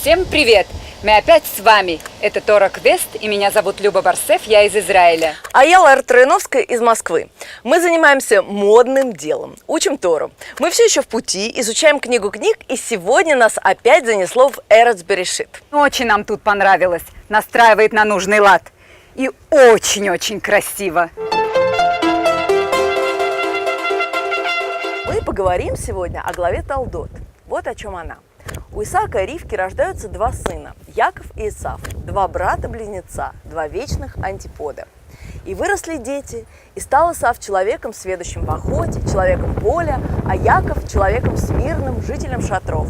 Всем привет! Мы опять с вами. Это Тора Квест, и меня зовут Люба Барсеф, я из Израиля. А я Лара Троиновская из Москвы. Мы занимаемся модным делом, учим Тору. Мы все еще в пути, изучаем книгу книг, и сегодня нас опять занесло в Эрец Берешит. Очень нам тут понравилось, настраивает на нужный лад. И очень-очень красиво. Мы поговорим сегодня о главе Толдот. Вот о чем она. У Исаака и Ривки рождаются два сына, Яков и Исав, два брата-близнеца, два вечных антипода. И выросли дети, и стал Исав человеком, сведущим в охоте, человеком поля, а Яков человеком смирным, жителем шатров.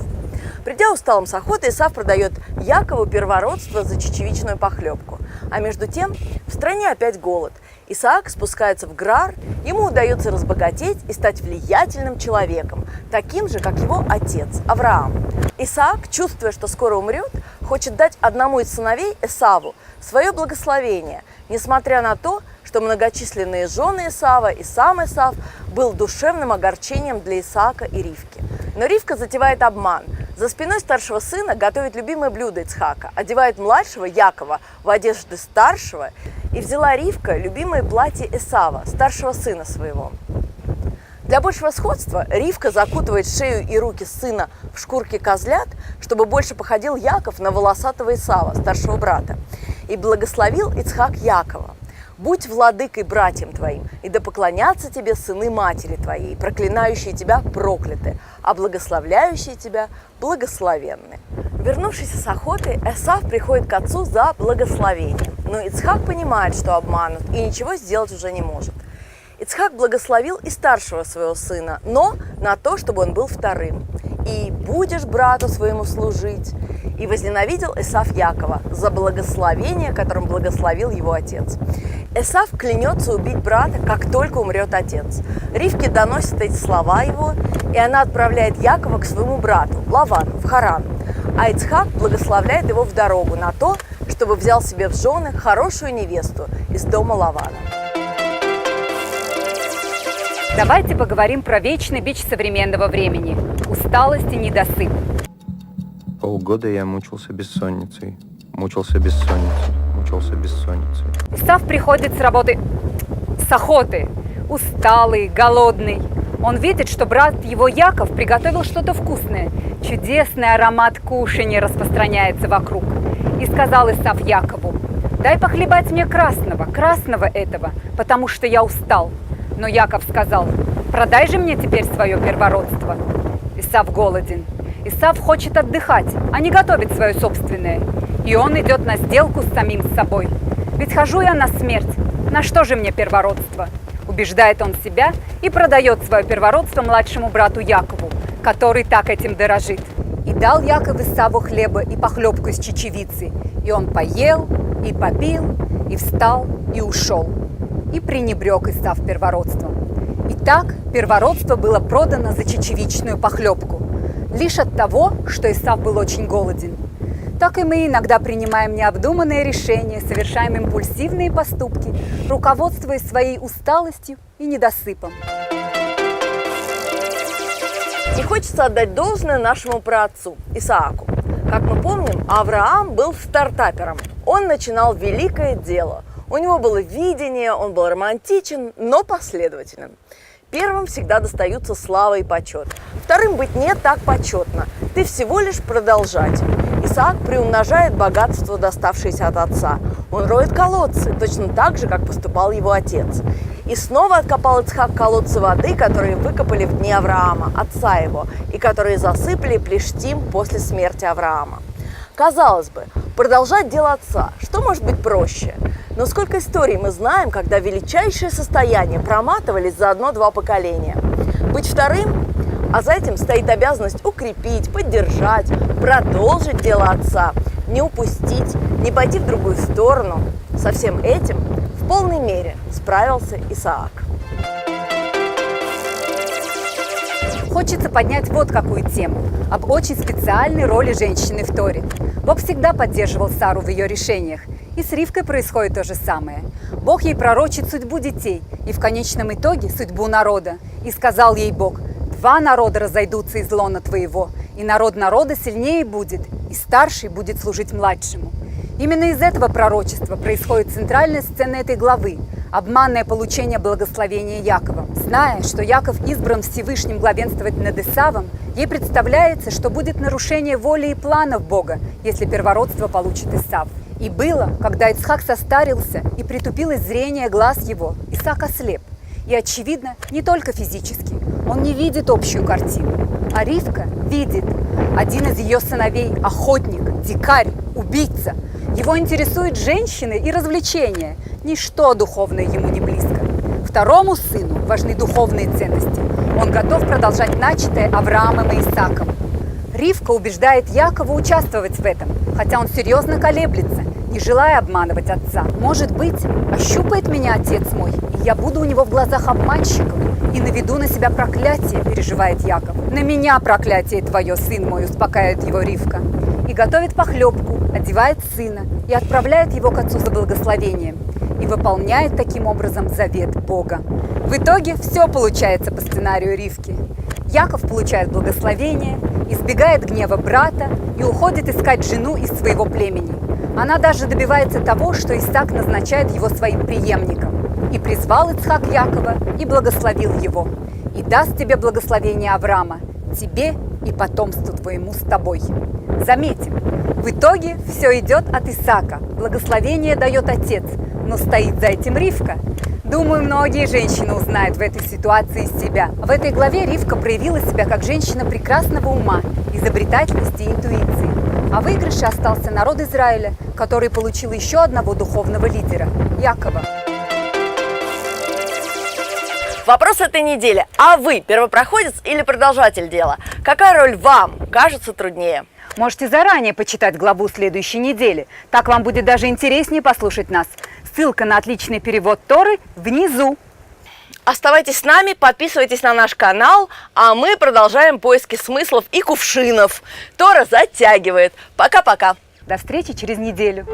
Придя усталым с охоты, Исав продает Якову первородство за чечевичную похлебку. А между тем в стране опять голод. Исаак спускается в Грар, ему удается разбогатеть и стать влиятельным человеком, таким же, как его отец Авраам. Исаак, чувствуя, что скоро умрет, хочет дать одному из сыновей, Эсаву, свое благословение, несмотря на то, что многочисленные жены Исава и сам Исав был душевным огорчением для Исаака и Ривки. Но Ривка затевает обман. За спиной старшего сына готовит любимое блюдо Ицхака, одевает младшего Якова в одежды старшего, и взяла Ривка любимое платье Эсава, старшего сына своего. Для большего сходства Ривка закутывает шею и руки сына в шкурки козлят, чтобы больше походил Яков на волосатого Исава, старшего брата. И благословил Ицхак Якова: «Будь владыкой братьям твоим, и да поклонятся тебе сыны матери твоей, проклинающие тебя прокляты, а благословляющие тебя благословенны». Вернувшись с охоты, Эсав приходит к отцу за благословением. Но Ицхак понимает, что обманут, и ничего сделать уже не может. Ицхак благословил и старшего своего сына, но на то, чтобы он был вторым. «И будешь брату своему служить». И возненавидел Эсав Якова за благословение, которым благословил его отец. Эсав клянется убить брата, как только умрет отец. Ривке доносят эти слова его, и она отправляет Якова к своему брату Лавану в Харан. А Ицхак благословляет его в дорогу на то, чтобы взял себе в жены хорошую невесту из дома Лавана. Давайте поговорим про вечный бич современного времени – усталость и недосып. Полгода я мучился бессонницей. Исав приходит с работы, с охоты, усталый, голодный. Он видит, что брат его Яков приготовил что-то вкусное. Чудесный аромат кушанья распространяется вокруг. И сказал Исав Якову: «Дай похлебать мне красного этого, потому что я устал». Но Яков сказал: «Продай же мне теперь свое первородство». Исав голоден. Исав хочет отдыхать, а не готовить свое собственное. И он идет на сделку с самим собой. «Ведь хожу я на смерть, на что же мне первородство?» Убеждает он себя и продает свое первородство младшему брату Якову, который так этим дорожит. «И дал Яков Исаву хлеба и похлебку из чечевицы, и он поел, и попил, и встал, и ушел. И пренебрег Исав первородством. И так первородство было продано за чечевичную похлебку, лишь от того, что Исав был очень голоден. Так и мы иногда принимаем необдуманные решения, совершаем импульсивные поступки, руководствуясь своей усталостью и недосыпом. И хочется отдать должное нашему праотцу Исааку. Как мы помним, Авраам был стартапером. Он начинал великое дело. У него было видение, он был романтичен, но последователен. Первым всегда достаются слава и почет. Вторым быть не так почетно. Ты всего лишь продолжатель. Исаак приумножает богатство, доставшееся от отца. Он роет колодцы, точно так же, как поступал его отец. И снова откопал Ицхак колодцы воды, которые выкопали в дни Авраама, отца его, и которые засыпали Плештим после смерти Авраама. Казалось бы, продолжать дело отца, что может быть проще? Но сколько историй мы знаем, когда величайшие состояния проматывались за одно-два поколения. Быть вторым, а за этим стоит обязанность укрепить, поддержать, продолжить дело отца, не упустить, не пойти в другую сторону. Со всем этим в полной мере справился Исаак. Хочется поднять вот какую тему – об очень специальной роли женщины в Торе. Бог всегда поддерживал Сару в ее решениях, и с Ривкой происходит то же самое. Бог ей пророчит судьбу детей и в конечном итоге судьбу народа. И сказал ей Бог: «Два народа разойдутся из лона твоего, и народ народа сильнее будет, и старший будет служить младшему. Именно из этого пророчества происходит центральная сцена этой главы – обманное получение благословения Яковом. Зная, что Яков избран Всевышним главенствовать над Исавом, ей представляется, что будет нарушение воли и планов Бога, если первородство получит Исав. И было, когда Ицхак состарился и притупилось зрение глаз его, Исаак ослеп. И, очевидно, не только физически. Он не видит общую картину. А Ривка видит. Один из ее сыновей – охотник, дикарь, убийца. Его интересуют женщины и развлечения. Ничто духовное ему не близко. Второму сыну важны духовные ценности. Он готов продолжать начатое Авраамом и Исааком. Ривка убеждает Якова участвовать в этом, хотя он серьезно колеблется, не желая обманывать отца. «Может быть, ощупает меня отец мой, и я буду у него в глазах обманщиком, и наведу на себя проклятие», – переживает Яков. «На меня проклятие твое, сын мой», – успокаивает его Ривка. И готовит похлебку, одевает сына и отправляет его к отцу за благословением. И выполняет таким образом завет Бога. В итоге все получается по сценарию Ривки. Яков получает благословение, избегает гнева брата и уходит искать жену из своего племени. Она даже добивается того, что Исаак назначает его своим преемником. И призвал Ицхак Якова и благословил его. «И даст тебе благословение Авраама, тебе и потомству твоему с тобой». Заметим, в итоге все идет от Исаака. Благословение дает отец, но стоит за этим Ривка. Думаю, многие женщины узнают в этой ситуации себя. В этой главе Ривка проявила себя как женщина прекрасного ума, изобретательности и интуиции. А в выигрыше остался народ Израиля, который получил еще одного духовного лидера – Якова. Вопрос этой недели. А вы первопроходец или продолжатель дела? Какая роль вам кажется труднее? Можете заранее почитать главу следующей недели. Так вам будет даже интереснее послушать нас. Ссылка на отличный перевод Торы внизу. Оставайтесь с нами, подписывайтесь на наш канал, а мы продолжаем поиски смыслов и кувшинов. Тора затягивает. Пока-пока. До встречи через неделю.